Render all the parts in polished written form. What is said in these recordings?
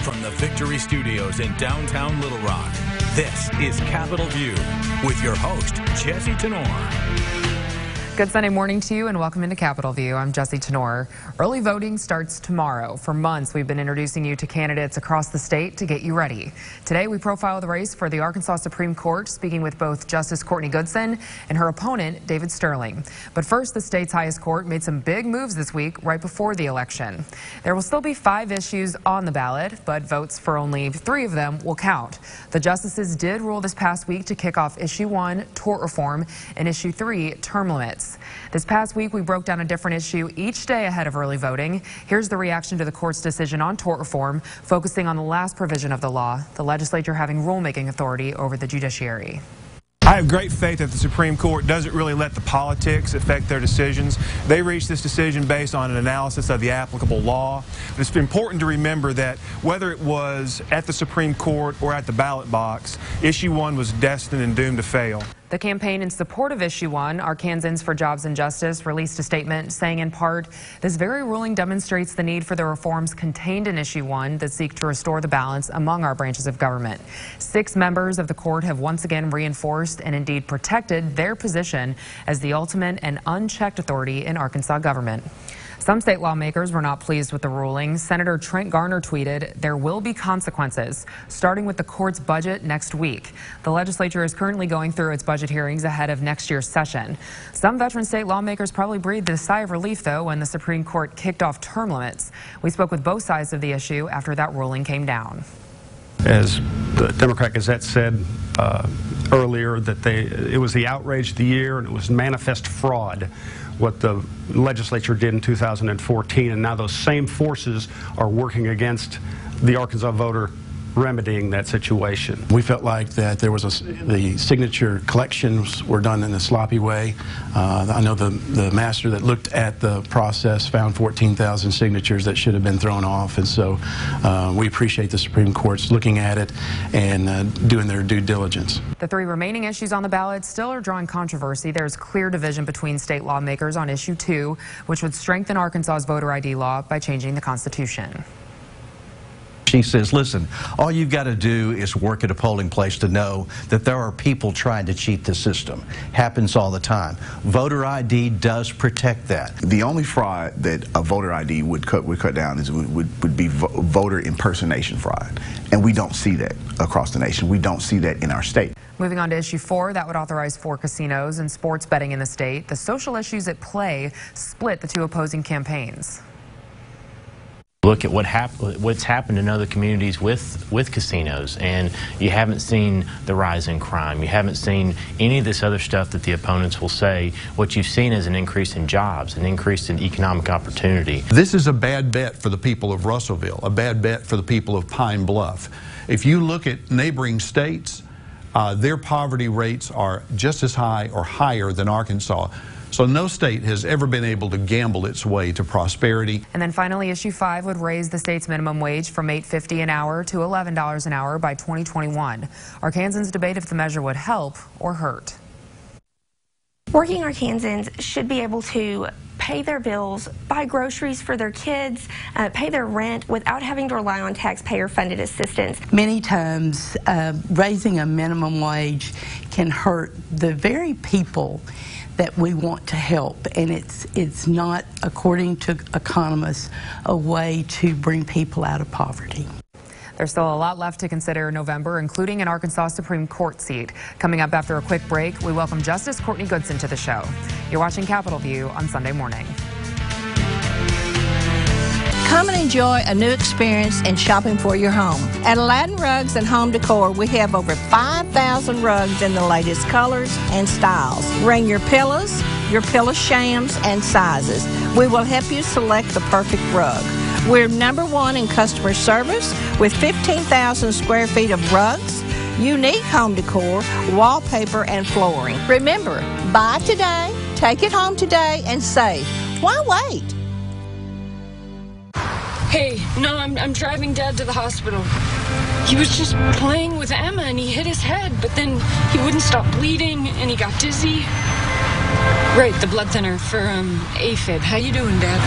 from the Victory Studios in downtown Little Rock, this is Capitol View with your host, Jesse Tenor. Good Sunday morning to you and welcome into Capitol View. I'm Jesse Tenor. Early voting starts tomorrow. For months, we've been introducing you to candidates across the state to get you ready. Today, we profile the race for the Arkansas Supreme Court, speaking with both Justice Courtney Goodson and her opponent, David Sterling. But first, the state's highest court made some big moves this week right before the election. There will still be 5 issues on the ballot, but votes for only 3 of them will count. The justices did rule this past week to kick off Issue 1, tort reform, and Issue 3, term limits. This past week, we broke down a different issue each day ahead of early voting. Here's the reaction to the court's decision on tort reform, focusing on the last provision of the law, the legislature having rulemaking authority over the judiciary. I have great faith that the Supreme Court doesn't really let the politics affect their decisions. They reached this decision based on an analysis of the applicable law. But it's important to remember that whether it was at the Supreme Court or at the ballot box, Issue 1 was destined and doomed to fail. The campaign in support of Issue 1, Arkansans for Jobs and Justice, released a statement saying in part, this very ruling demonstrates the need for the reforms contained in Issue 1 that seek to restore the balance among our branches of government. 6 members of the court have once again reinforced and indeed protected their position as the ultimate and unchecked authority in Arkansas government. Some state lawmakers were not pleased with the ruling. Senator Trent Garner tweeted, there will be consequences, starting with the court's budget next week. The legislature is currently going through its budget hearings ahead of next year's session. Some veteran state lawmakers probably breathed a sigh of relief, though, when the Supreme Court kicked off term limits. We spoke with both sides of the issue after that ruling came down. As the Democrat Gazette said earlier, that it was the outrage of the year and it was manifest fraud what the legislature did in 2014, and now those same forces are working against the Arkansas voter remedying that situation. We felt like that there was the signature collections were done in a sloppy way. I know the master that looked at the process found 14,000 signatures that should have been thrown off, and so we appreciate the Supreme Court's looking at it and doing their due diligence. The 3 remaining issues on the ballot still are drawing controversy. There's clear division between state lawmakers on Issue 2, which would strengthen Arkansas's voter ID law by changing the Constitution. She says, listen, all you've got to do is work at a polling place to know that there are people trying to cheat the system. Happens all the time. Voter ID does protect that. The only fraud that a voter ID would cut down would be voter impersonation fraud. And we don't see that across the nation. We don't see that in our state. Moving on to Issue 4, that would authorize 4 casinos and sports betting in the state. The social issues at play split the 2 opposing campaigns. Look at what's happened in other communities with casinos, and you haven't seen the rise in crime. You haven't seen any of this other stuff that the opponents will say. What you've seen is an increase in jobs, an increase in economic opportunity. This is a bad bet for the people of Russellville, a bad bet for the people of Pine Bluff. If you look at neighboring states, their poverty rates are just as high or higher than Arkansas. So no state has ever been able to gamble its way to prosperity. And then finally, Issue 5 would raise the state's minimum wage from $8.50 an hour to $11 an hour by 2021. Arkansans debate if the measure would help or hurt. Working Arkansans should be able to pay their bills, buy groceries for their kids, pay their rent without having to rely on taxpayer-funded assistance. Many times, raising a minimum wage can hurt the very people that we want to help, and it's not, according to economists, a way to bring people out of poverty. There's still a lot left to consider in November, including an Arkansas Supreme Court seat. Coming up after a quick break, we welcome Justice Courtney Goodson to the show. You're watching Capitol View on Sunday morning. Come and enjoy a new experience in shopping for your home. At Aladdin Rugs and Home Decor, we have over 5,000 rugs in the latest colors and styles. Bring your pillows, your pillow shams, and sizes. We will help you select the perfect rug. We're #1 in customer service with 15,000 square feet of rugs, unique home decor, wallpaper, and flooring. Remember, buy today, take it home today, and save. Why wait? Hey, no, I'm driving Dad to the hospital. He was just playing with Emma and he hit his head, but then he wouldn't stop bleeding and he got dizzy. Right, the blood thinner for AFib. How you doing, Dad?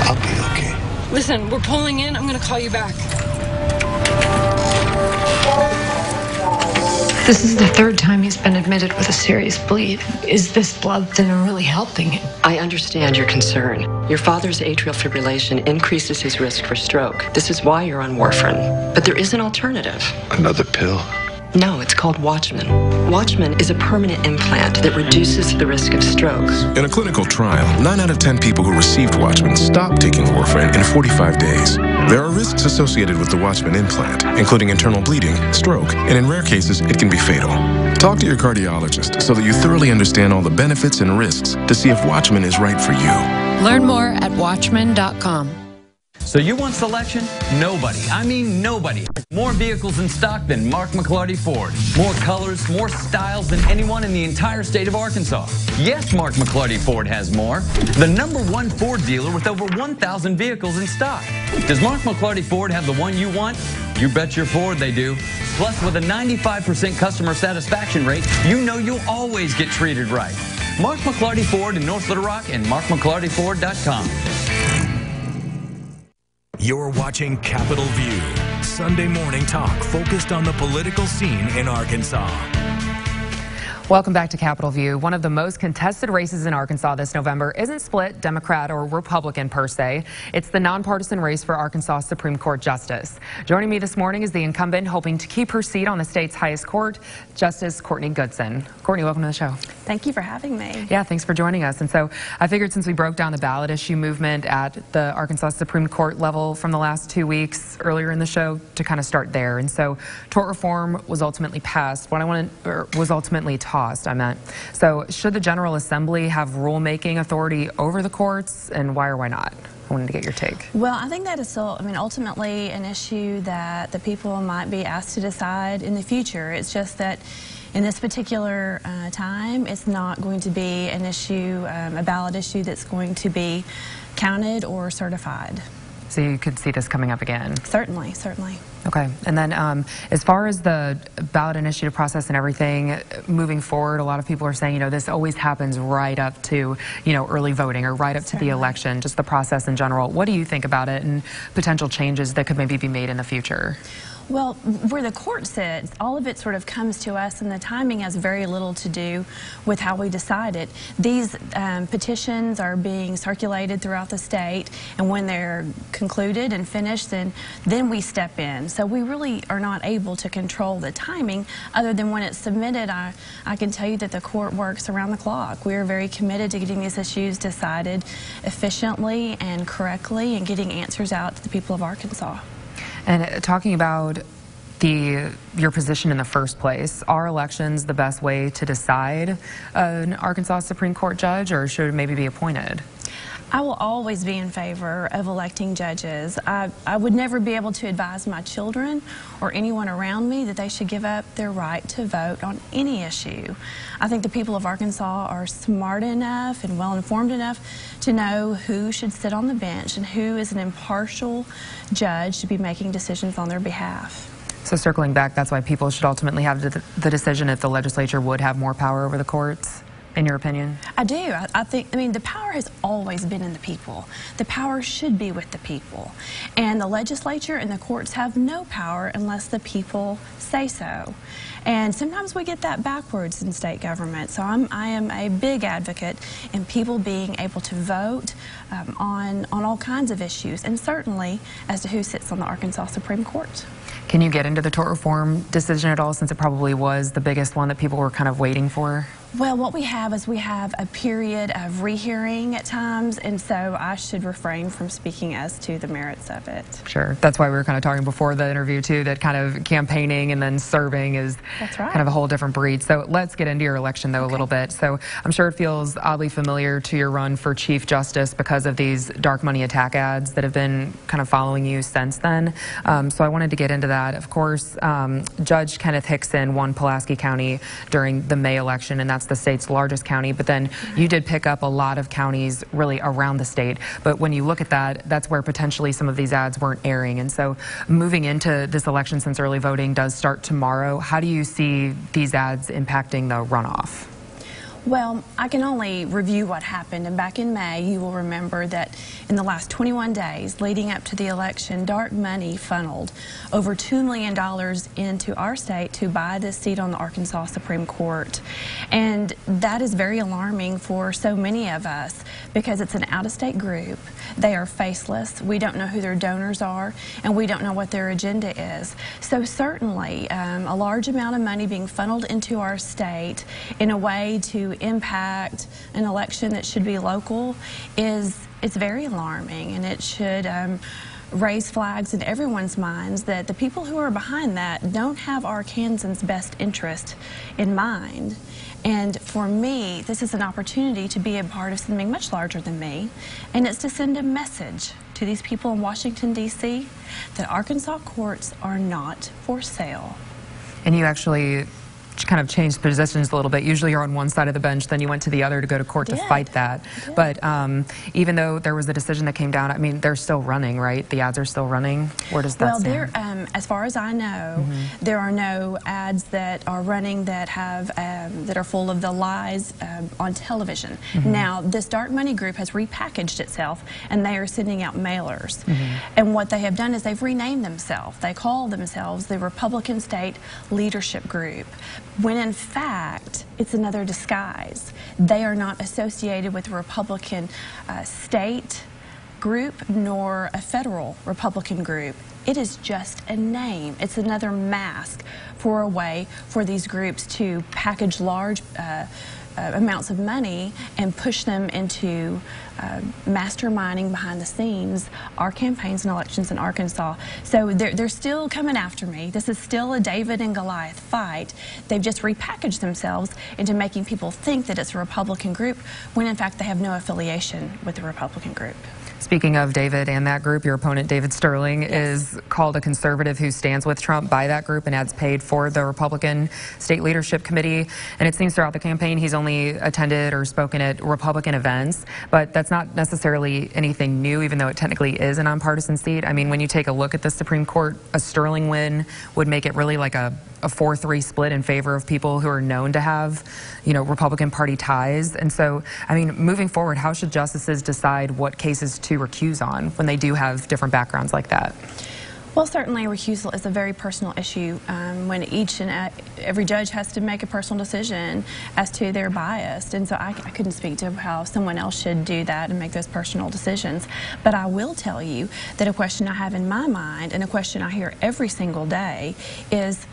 I'll be okay. Listen, we're pulling in. I'm gonna call you back. This is the third time he's been admitted with a serious bleed. Is this blood thinner really helping him? I understand your concern. Your father's atrial fibrillation increases his risk for stroke. This is why you're on warfarin. But there is an alternative. Another pill? No, it's called Watchman. Watchman is a permanent implant that reduces the risk of stroke. In a clinical trial, 9 out of 10 people who received Watchman stopped taking warfarin in 45 days. There are risks associated with the Watchman implant, including internal bleeding, stroke, and in rare cases, it can be fatal. Talk to your cardiologist so that you thoroughly understand all the benefits and risks to see if Watchman is right for you. Learn more at Watchman.com. So you want selection? Nobody. I mean nobody. More vehicles in stock than Mark McLarty Ford. More colors, more styles than anyone in the entire state of Arkansas. Yes, Mark McLarty Ford has more. The #1 Ford dealer with over 1,000 vehicles in stock. Does Mark McLarty Ford have the one you want? You bet your Ford they do. Plus, with a 95% customer satisfaction rate, you know you'll always get treated right. Mark McLarty Ford in North Little Rock and MarkMcLartyFord.com. You're watching Capitol View, Sunday morning talk focused on the political scene in Arkansas. Welcome back to Capitol View. One of the most contested races in Arkansas this November isn't split Democrat or Republican per se. It's the nonpartisan race for Arkansas Supreme Court Justice. Joining me this morning is the incumbent hoping to keep her seat on the state's highest court, Justice Courtney Goodson. Courtney, welcome to the show. Thank you for having me. Yeah, thanks for joining us. And so I figured since we broke down the ballot issue movement at the Arkansas Supreme Court level from the last 2 weeks earlier in the show to kind of start there. And so tort reform was ultimately passed. Was ultimately tossed, I meant. So should the General Assembly have rulemaking authority over the courts, and why or why not? I wanted to get your take. Well, I think that is still, ultimately an issue that the people might be asked to decide in the future. It's just that in this particular time, it's not going to be an issue, a ballot issue that's going to be counted or certified. So you could see this coming up again? Certainly, certainly. Okay. And then as far as the ballot initiative process and everything moving forward, a lot of people are saying, this always happens right up to, early voting or right up to the election, just the process in general. What do you think about it and potential changes that could maybe be made in the future? Well, where the court sits, all of it sort of comes to us, and the timing has very little to do with how we decide it. These petitions are being circulated throughout the state, and when they're concluded and finished, then we step in. So we really are not able to control the timing, other than when it's submitted. I can tell you that the court works around the clock. We are very committed to getting these issues decided efficiently and correctly and getting answers out to the people of Arkansas. And talking about your position in the first place, are elections the best way to decide an Arkansas Supreme Court judge, or should it maybe be appointed? I will always be in favor of electing judges. I would never be able to advise my children or anyone around me that they should give up their right to vote on any issue. I think the people of Arkansas are smart enough and well-informed enough to know who should sit on the bench and who is an impartial judge to be making decisions on their behalf. So circling back, that's why people should ultimately have the decision if the legislature would have more power over the courts? In your opinion? I do. I think, the power has always been in the people. The power should be with the people. And the legislature and the courts have no power unless the people say so. And sometimes we get that backwards in state government. So I am a big advocate in people being able to vote on all kinds of issues, and certainly as to who sits on the Arkansas Supreme Court. Can you get into the tort reform decision at all, since it probably was the biggest one that people were kind of waiting for? Well, what we have is we have a period of rehearing at times, and so I should refrain from speaking as to the merits of it. Sure. That's why we were kind of talking before the interview, too, that kind of campaigning and then serving is kind of a whole different breed. So let's get into your election, though, a little bit. So I'm sure it feels oddly familiar to your run for Chief Justice because of these dark money attack ads that have been kind of following you since then. So I wanted to get into that. Of course, Judge Kenneth Hickson won Pulaski County during the May election, and that's the state's largest county, but then you did pick up a lot of counties really around the state. But when you look at that, that's where potentially some of these ads weren't airing. And so moving into this election, since early voting does start tomorrow, how do you see these ads impacting the runoff? Well, I can only review what happened, and back in May, you will remember that in the last 21 days leading up to the election, dark money funneled over $2 million into our state to buy this seat on the Arkansas Supreme Court. And that is very alarming for so many of us because it's an out-of-state group. They are faceless. We don't know who their donors are, and we don't know what their agenda is. So certainly, a large amount of money being funneled into our state in a way to impact an election that should be local it's very alarming, and it should raise flags in everyone's minds that the people who are behind that don't have Arkansans' best interest in mind. And for me, this is an opportunity to be a part of something much larger than me, and it's to send a message to these people in Washington, D.C. that Arkansas courts are not for sale. And you actually kind of changed positions a little bit. Usually you're on one side of the bench, then you went to the other to go to court to fight that. But even though there was a decision that came down, I mean, they're still running, right? The ads are still running? Where does that stand? Well, as far as I know, there are no ads that are running that have that are full of the lies on television. Now, this dark money group has repackaged itself, and they are sending out mailers. And what they have done is they've renamed themselves. They call themselves the Republican State Leadership Group, when in fact it's another disguise. They are not associated with the Republican state group nor a federal Republican group. It is just a name. It's another mask for a way for these groups to package large amounts of money and push them into masterminding behind the scenes our campaigns and elections in Arkansas. So they're still coming after me. This is still a David and Goliath fight. They've just repackaged themselves into making people think that it's a Republican group when in fact they have no affiliation with the Republican group. Speaking of David and that group, your opponent, David Sterling, is called a conservative who stands with Trump by that group and ads paid for the Republican State Leadership Committee. And it seems throughout the campaign he's only attended or spoken at Republican events, but that's not necessarily anything new, even though it technically is a nonpartisan seat. I mean, when you take a look at the Supreme Court, a Sterling win would make it really like a 4-3 split in favor of people who are known to have, you know, Republican Party ties. And so, I mean, moving forward, how should justices decide what cases to recuse on when they do have different backgrounds like that? Well, certainly recusal is a very personal issue when each and every judge has to make a personal decision as to their bias. And so I couldn't speak to how someone else should do that and make those personal decisions. But I will tell you that a question I have in my mind and a question I hear every single day is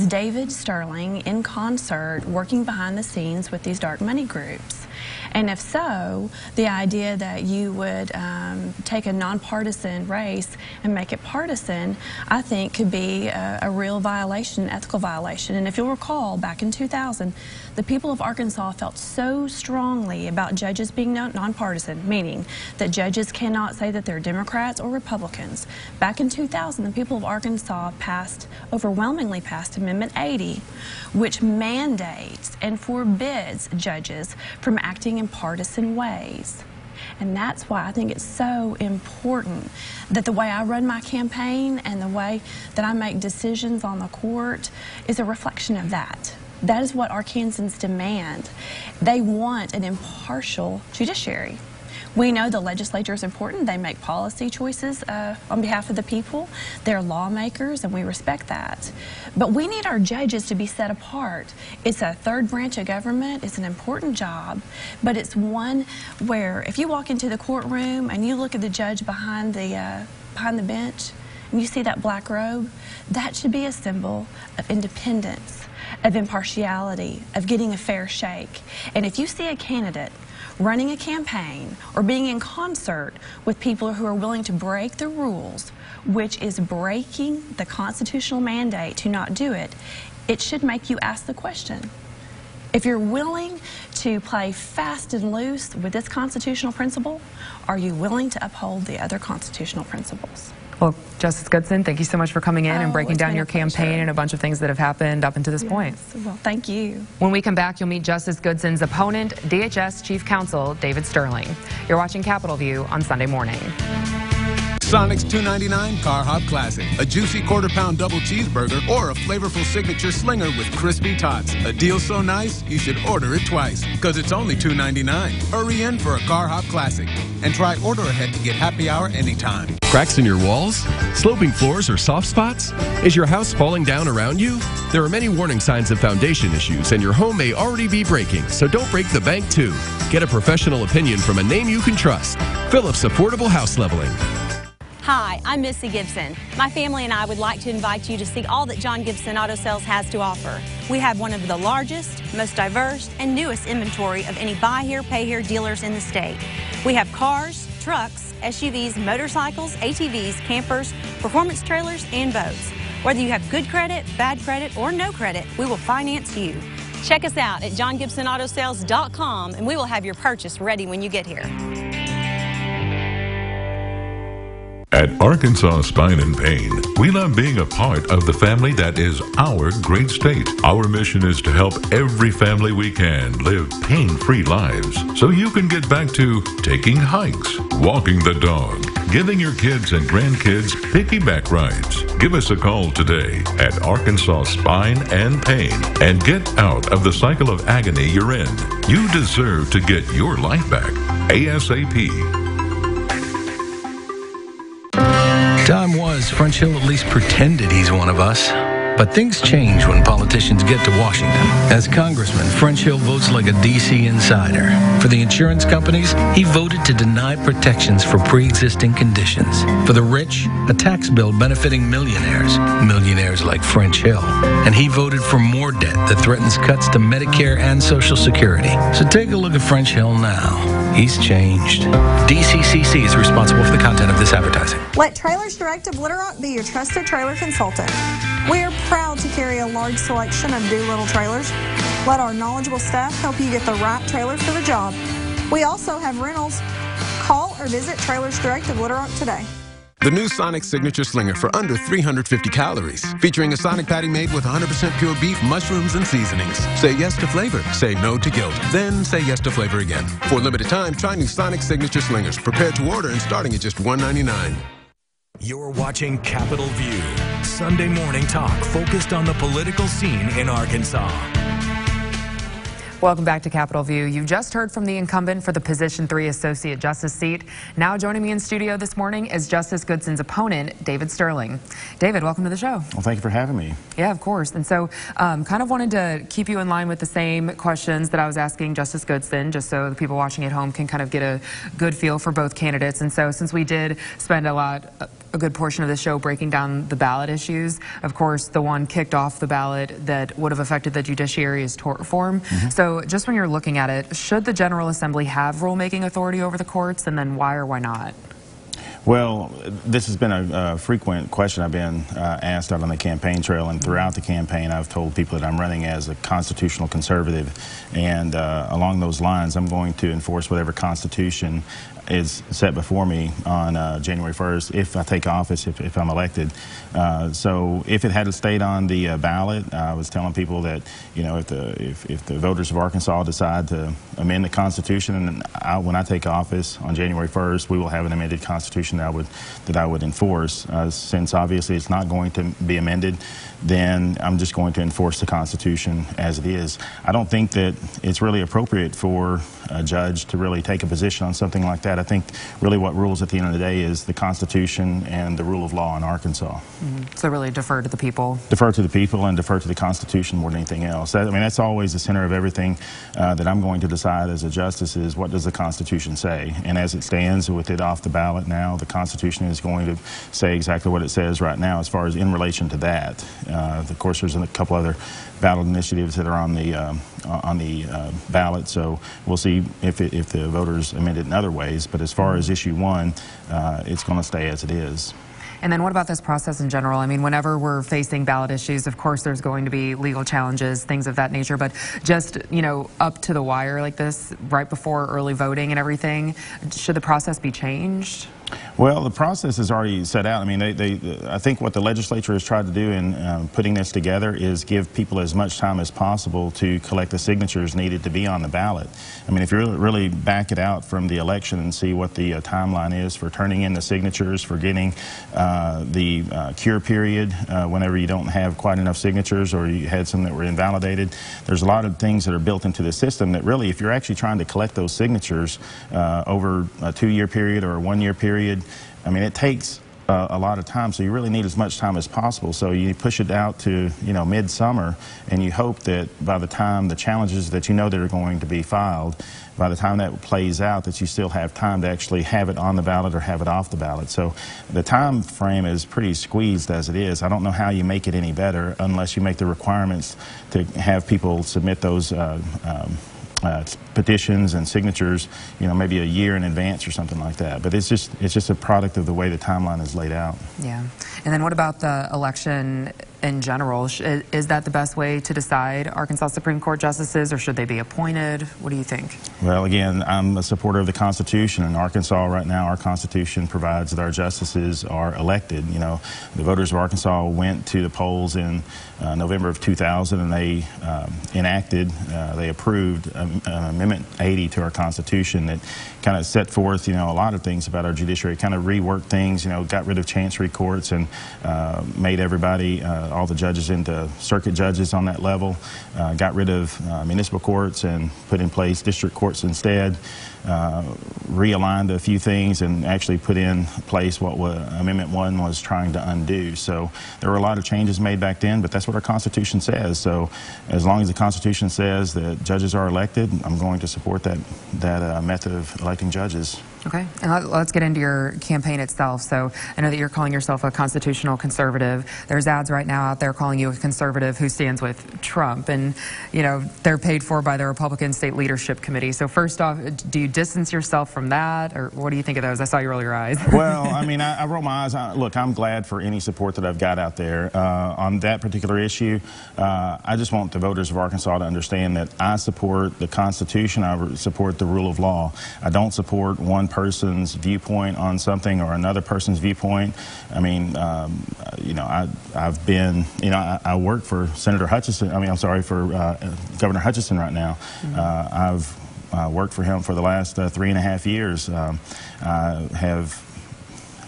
David Sterling in concert working behind the scenes with these dark money groups? And if so, the idea that you would take a nonpartisan race and make it partisan, I think could be a real violation, ethical violation. And if you'll recall, back in 2000, the people of Arkansas felt so strongly about judges being nonpartisan, meaning that judges cannot say that they're Democrats or Republicans. Back in 2000, the people of Arkansas overwhelmingly passed Amendment 80, which mandates and forbids judges from acting in partisan ways. And that's why I think it's so important that the way I run my campaign and the way that I make decisions on the court is a reflection of that. That is what Arkansans demand. They want an impartial judiciary. We know the legislature is important. They make policy choices on behalf of the people. They're lawmakers, and we respect that. But we need our judges to be set apart. It's a third branch of government. It's an important job, but it's one where if you walk into the courtroom and you look at the judge behind the bench and you see that black robe, that should be a symbol of independence, of impartiality, of getting a fair shake. And if you see a candidate running a campaign or being in concert with people who are willing to break the rules, which is breaking the constitutional mandate to not do it, it should make you ask the question. If you're willing to play fast and loose with this constitutional principle, are you willing to uphold the other constitutional principles? Well, Justice Goodson, thank you so much for coming in and breaking down your campaign and a bunch of things that have happened up until this point. Well, thank you. When we come back, you'll meet Justice Goodson's opponent, DHS Chief Counsel David Sterling. You're watching Capitol View on Sunday morning. Sonic's $2.99 Car Hop Classic. A juicy quarter-pound double cheeseburger or a flavorful signature slinger with crispy tots. A deal so nice, you should order it twice. Because it's only $2.99. Hurry in for a Car Hop Classic. And try order ahead to get happy hour anytime. Cracks in your walls? Sloping floors or soft spots? Is your house falling down around you? There are many warning signs of foundation issues, and your home may already be breaking, so don't break the bank too. Get a professional opinion from a name you can trust. Phillips Affordable House Leveling. Hi, I'm Missy Gibson. My family and I would like to invite you to see all that John Gibson Auto Sales has to offer. We have one of the largest, most diverse, and newest inventory of any buy here, pay here dealers in the state. We have cars, trucks, SUVs, motorcycles, ATVs, campers, performance trailers, and boats. Whether you have good credit, bad credit, or no credit, we will finance you. Check us out at johngibsonautosales.com and we will have your purchase ready when you get here. At Arkansas Spine and Pain, we love being a part of the family that is our great state. Our mission is to help every family we can live pain-free lives so you can get back to taking hikes, walking the dog, giving your kids and grandkids piggyback rides. Give us a call today at Arkansas Spine and Pain and get out of the cycle of agony you're in. You deserve to get your life back ASAP. Time was French Hill at least pretended he's one of us. But things change when politicians get to Washington. As congressman, French Hill votes like a D.C. insider. For the insurance companies, he voted to deny protections for pre-existing conditions. For the rich, a tax bill benefiting millionaires like French Hill. And he voted for more debt that threatens cuts to Medicare and Social Security. So take a look at French Hill now. He's changed. DCCC is responsible for the content of this advertising. Let Trailers Direct of Little Rock be your trusted trailer consultant. We are proud to carry a large selection of Doolittle trailers. Let our knowledgeable staff help you get the right trailer for the job. We also have rentals. Call or visit Trailers Direct of Little Rock today. The new Sonic Signature Slinger for under 350 calories. Featuring a Sonic patty made with 100% pure beef, mushrooms, and seasonings. Say yes to flavor. Say no to guilt. Then say yes to flavor again. For a limited time, try new Sonic Signature Slingers. Prepare to order and starting at just $1.99. You're watching Capitol View, Sunday morning talk focused on the political scene in Arkansas. Welcome back to Capitol View. You just heard from the incumbent for the Position 3 Associate Justice seat. Now joining me in studio this morning is Justice Goodson's opponent, David Sterling. David, welcome to the show. Well, thank you for having me. Yeah, of course. And so kind of wanted to keep you in line with the same questions that I was asking Justice Goodson, just so the people watching at home can kind of get a good feel for both candidates. And so since we did spend a good portion of the show breaking down the ballot issues. Of course, the one kicked off the ballot that would have affected the judiciary is tort reform. So just when you're looking at it, should the General Assembly have rulemaking authority over the courts, and then why or why not? Well, this has been a frequent question I've been asked out on the campaign trail, and throughout the campaign I've told people that I'm running as a constitutional conservative, and along those lines I'm going to enforce whatever Constitution is set before me on January 1st if I take office, if I'm elected. So if it had stayed on the ballot, I was telling people that, you know, if the voters of Arkansas decide to amend the Constitution, and when I take office on January 1st, we will have an amended Constitution that I would enforce. Since obviously it's not going to be amended, then I'm just going to enforce the Constitution as it is. I don't think that it's really appropriate for a judge to really take a position on something like that. I think really what rules at the end of the day is the Constitution and the rule of law in Arkansas. So really defer to the people. Defer to the people and defer to the Constitution more than anything else. I mean, that's always the center of everything that I'm going to decide as a justice is what does the Constitution say? And as it stands with it off the ballot now, the Constitution is going to say exactly what it says right now as far as in relation to that. Of course, there's a couple other ballot initiatives that are on the ballot, so we'll see if the voters amend it in other ways. But as far as issue one, it's going to stay as it is. And then what about this process in general? I mean, whenever we're facing ballot issues, of course, there's going to be legal challenges, things of that nature. But just, you know, up to the wire like this, right before early voting and everything, should the process be changed? Well, the process is already set out. I mean, I think what the legislature has tried to do in putting this together is give people as much time as possible to collect the signatures needed to be on the ballot. I mean, if you really back it out from the election and see what the timeline is for turning in the signatures, for getting the cure period whenever you don't have quite enough signatures or you had some that were invalidated, there's a lot of things that are built into the system that really, if you're actually trying to collect those signatures over a 2-year period or a 1-year period, I mean, it takes a lot of time, so you really need as much time as possible. So you push it out to, you know, midsummer, and you hope that by the time the challenges that you know that are going to be filed, by the time that plays out, that you still have time to actually have it on the ballot or have it off the ballot. So the time frame is pretty squeezed as it is. I don't know how you make it any better unless you make the requirements to have people submit those petitions and signatures, you know, maybe a year in advance or something like that. But it's just a product of the way the timeline is laid out. Yeah. And then what about the election in general? Is that the best way to decide Arkansas Supreme Court justices, or should they be appointed? What do you think? Well, again, I'm a supporter of the Constitution. In Arkansas right now, our Constitution provides that our justices are elected. You know, the voters of Arkansas went to the polls in November of 2000, and they they approved Amendment 80 to our Constitution that kind of set forth, you know, a lot of things about our judiciary, kind of reworked things, you know, got rid of chancery courts and made everybody, all the judges into circuit judges on that level, got rid of municipal courts and put in place district courts instead, realigned a few things and actually put in place what Amendment 1 was trying to undo. So there were a lot of changes made back then, but that's what our Constitution says. So as long as the Constitution says that judges are elected, I'm going to support that method of electing judges. Okay, and let's get into your campaign itself. So I know that you're calling yourself a constitutional conservative. There's ads right now out there calling you a conservative who stands with Trump, and you know they're paid for by the Republican State Leadership Committee. So first off, do you distance yourself from that, or what do you think of those? I saw you roll your eyes. Well, I mean, I roll my eyes. Look, I'm glad for any support that I've got out there on that particular issue. I just want the voters of Arkansas to understand that I support the Constitution. I support the rule of law. I don't support one person's viewpoint on something or another person's viewpoint. I mean, you know, I've been, you know, I work for Senator Hutchinson. I mean, I'm sorry, for Governor Hutchinson right now. I've worked for him for the last 3.5 years. I have,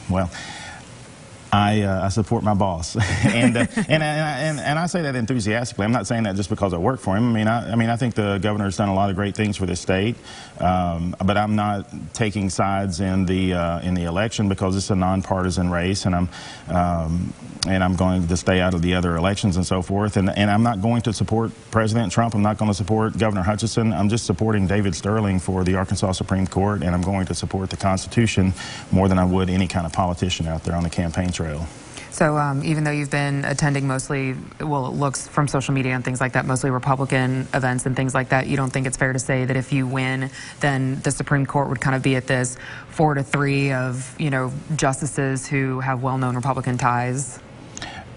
well, I support my boss, and I say that enthusiastically. I'm not saying that just because I work for him. I mean, I think the governor's done a lot of great things for this state, but I'm not taking sides in the election because it's a nonpartisan race, and I'm going to stay out of the other elections and so forth. And I'm not going to support President Trump. I'm not going to support Governor Hutchinson. I'm just supporting David Sterling for the Arkansas Supreme Court, and I'm going to support the Constitution more than I would any kind of politician out there on the campaign trail. So even though you've been attending mostly, well, it looks from social media and things like that, mostly Republican events and things like that, you don't think it's fair to say that if you win, then the Supreme Court would kind of be at this 4-3 of, you know, justices who have well-known Republican ties?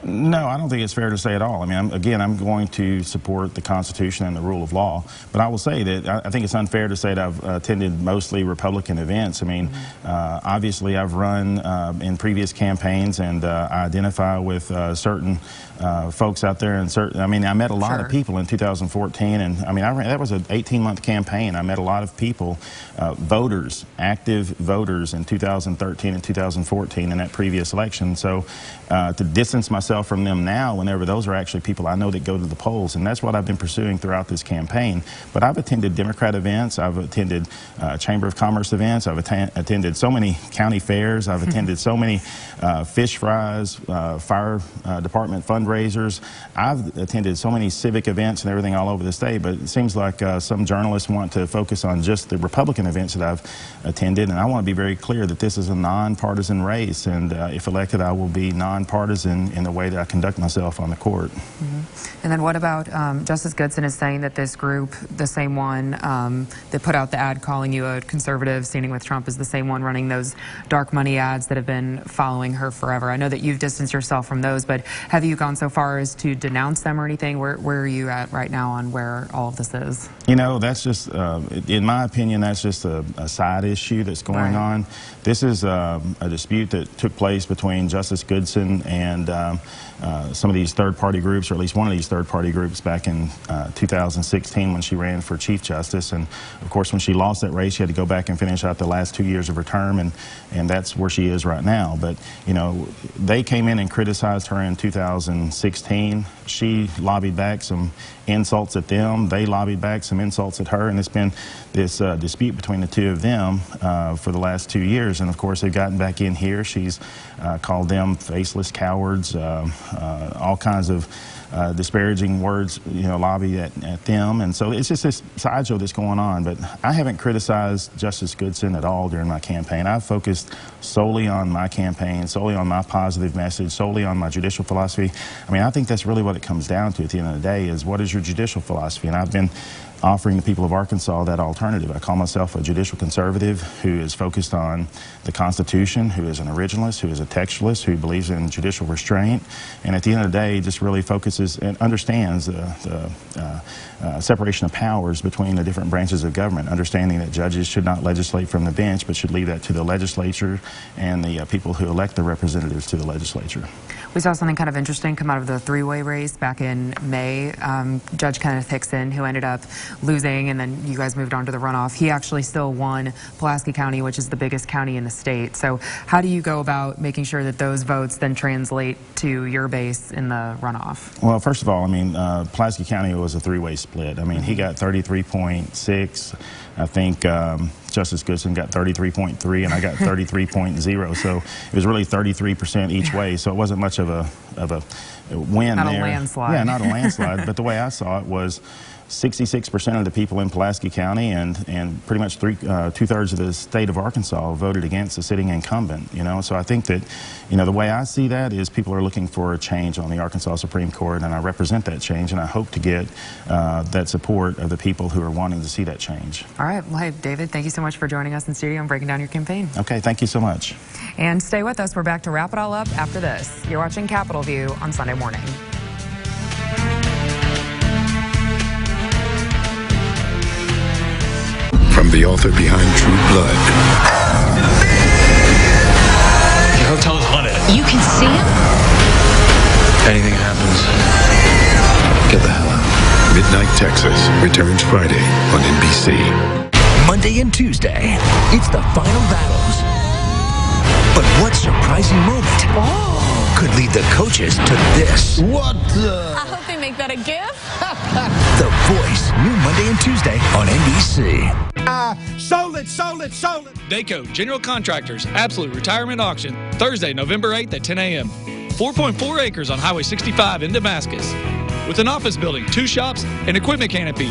No, I don't think it's fair to say at all. I mean, again, I'm going to support the Constitution and the rule of law, but I will say that I think it's unfair to say that I've attended mostly Republican events. I mean, obviously I've run in previous campaigns, and I identify with certain folks out there, and I mean, I met a lot of people in 2014, and I mean, that was an 18-month campaign. I met a lot of people, voters, active voters in 2013 and 2014 in that previous election. So to distance myself from them now, whenever those are actually people I know that go to the polls, and that's what I've been pursuing throughout this campaign. But I've attended Democrat events, I've attended Chamber of Commerce events, I've attended so many county fairs, I've attended so many fish fries, fire department fundraisers. I've attended so many civic events and everything all over the state, but it seems like some journalists want to focus on just the Republican events that I've attended, and I want to be very clear that this is a nonpartisan race, and if elected, I will be nonpartisan in the way way that I conduct myself on the court. And then what about Justice Goodson is saying that this group, the same one that put out the ad calling you a conservative standing with Trump, is the same one running those dark money ads that have been following her forever. I know that you've distanced yourself from those, but have you gone so far as to denounce them or anything? Where are you at right now on where all of this is? You know, that's just, in my opinion, that's just a side issue that's going on. This is a dispute that took place between Justice Goodson and some of these third-party groups, or at least one of these third-party groups back in 2016 when she ran for Chief Justice. And, of course, when she lost that race, she had to go back and finish out the last 2 years of her term, and that's where she is right now. But, you know, they came in and criticized her in 2016. She lobbied back some insults at them. They lobbied back some insults at her, and it's been this dispute between the two of them for the last 2 years. And, of course, they've gotten back in here. She's called them faceless cowards, all kinds of disparaging words, you know, lobby at them. And so it's just this sideshow that's going on. But I haven't criticized Justice Goodson at all during my campaign. I've focused solely on my campaign, solely on my positive message, solely on my judicial philosophy. I mean, I think that's really what it comes down to at the end of the day, is what is your judicial philosophy? And I've been offering the people of Arkansas that alternative. I call myself a judicial conservative who is focused on the Constitution, who is an originalist, who is a textualist, who believes in judicial restraint, and at the end of the day just really focuses and understands the separation of powers between the different branches of government, understanding that judges should not legislate from the bench but should leave that to the legislature and the people who elect the representatives to the legislature. We saw something kind of interesting come out of the three-way race back in May. Judge Kenneth Hickson, who ended up losing, and then you guys moved on to the runoff, he actually still won Pulaski County, which is the biggest county in the state. So how do you go about making sure that those votes then translate to your base in the runoff? Well, first of all, I mean, Pulaski County was a three-way split. I mean, he got 33.6. I think Justice Goodson got 33.3, and I got 33.0. So it was really 33% each way. So it wasn't much of a win not there. Not a landslide. Yeah, not a landslide. But the way I saw it was 66% of the people in Pulaski County and pretty much two-thirds of the state of Arkansas voted against the sitting incumbent, you know. So I think that, you know, the way I see that is people are looking for a change on the Arkansas Supreme Court, and I represent that change, and I hope to get that support of the people who are wanting to see that change. All right. Well, hey, David, thank you so much for joining us in studio and breaking down your campaign. Okay, thank you so much. And stay with us. We're back to wrap it all up after this. You're watching Capitol View on Sunday morning. From the author behind True Blood. The hotel's haunted. You can see him? If anything happens, get the hell out. Midnight Texas returns Friday on NBC. Monday and Tuesday, it's the final battles. But what surprising moment could lead the coaches to this? What the? I hope they make that a gift. The Voice, new Monday and Tuesday on NBC. Sold it, sold it, sold it. Dayco General Contractors Absolute Retirement Auction, Thursday, November 8th at 10 a.m. 4.4 acres on Highway 65 in Damascus. With an office building, 2 shops, and equipment canopy.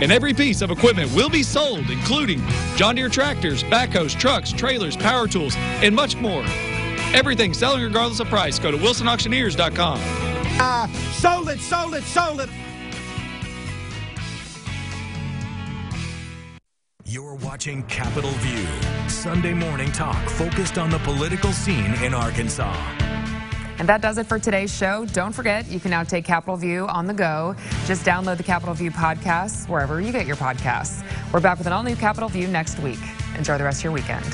And every piece of equipment will be sold, including John Deere tractors, backhoes, trucks, trailers, power tools, and much more. Everything selling regardless of price. Go to wilsonauctioneers.com. Sold it, sold it, sold it. You're watching Capitol View, Sunday morning talk focused on the political scene in Arkansas. And that does it for today's show. Don't forget, you can now take Capitol View on the go. Just download the Capitol View podcasts wherever you get your podcasts. We're back with an all-new Capitol View next week. Enjoy the rest of your weekend.